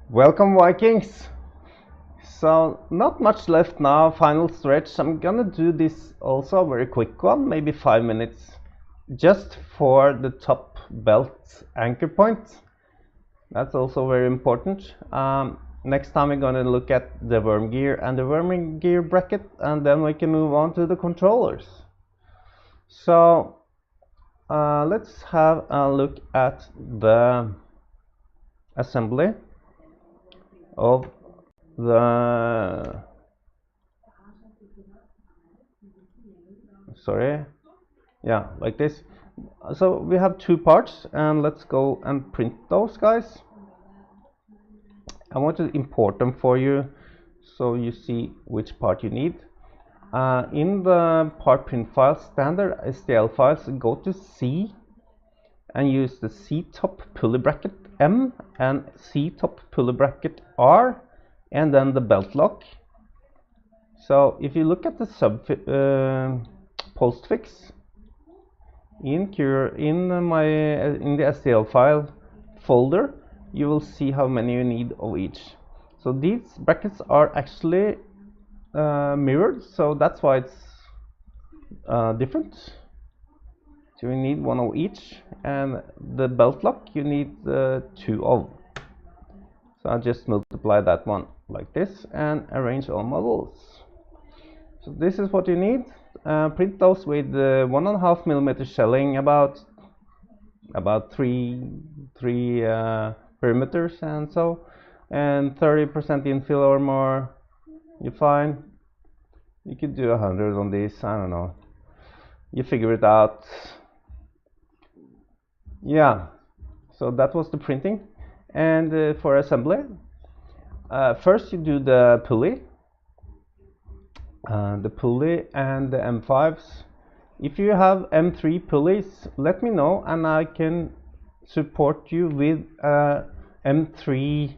Welcome, Vikings. So not much left now, final stretch. I'm gonna do this also a very quick one, maybe 5 minutes, just for the top belt anchor point. That's also very important. Next time we're gonna look at the worm gear and the worm gear bracket, and then we can move on to the controllers. So let's have a look at the assembly of the like this. So we have two parts, and let's go and print those guys. I want to import them for you so you see which part you need. In the part print file, standard STL files, go to C and use the C top pulley bracket M and C top pulley bracket R, and then the belt lock. So if you look at the postfix in the STL file folder, you will see how many you need of each. So these brackets are actually mirrored, so that's why it's different. So you need one of each, and the belt lock you need two of. So I'll just multiply that one like this and arrange all models. So this is what you need. Print those with 1.5 millimeter shelling, about 3 perimeters and so, and 30% infill or more. You're fine. You could do 100 on this. I don't know. You figure it out. Yeah. So that was the printing, and for assembly, first you do the pulley. The pulley and the M5s. If you have M3 pulleys, let me know and I can support you with M3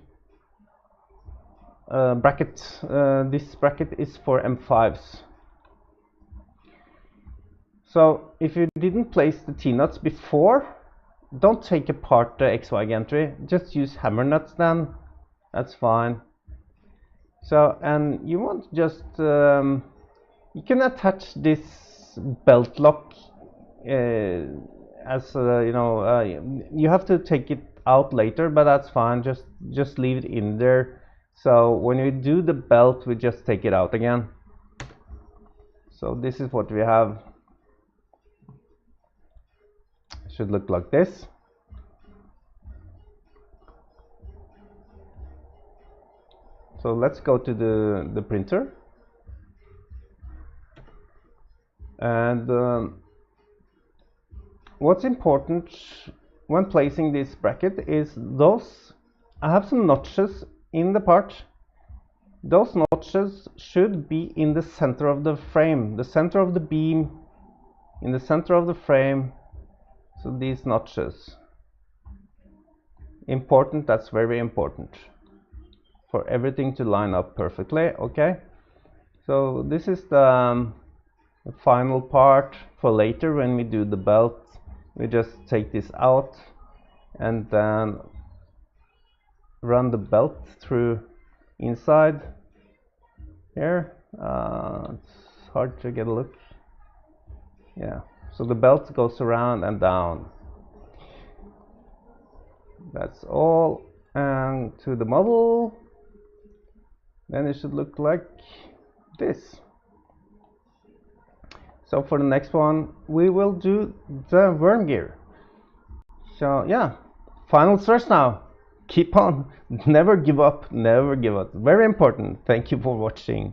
bracket. This bracket is for M5s. So if you didn't place the T-nuts before, don't take apart the XY gantry, just use hammer nuts then, that's fine. So, and you want just, you can attach this belt lock as, you have to take it out later, but that's fine, just leave it in there. So when we do the belt, we just take it out again. So this is what we have. It should look like this. So let's go to the printer, and what's important when placing this bracket is those, I have some notches in the part. Those notches should be in the center of the frame, the center of the beam, in the center of the frame. So these notches, important, that's very important for everything to line up perfectly. Okay, so this is the final part for later. When we do the belt, we just take this out and then run the belt through inside here. It's hard to get a look. Yeah, so the belt goes around and down. That's all. And to the model, then it should look like this. So for the next one, we will do the worm gear. So yeah, final stretch now. Keep on, never give up, never give up. Very important. Thank you for watching.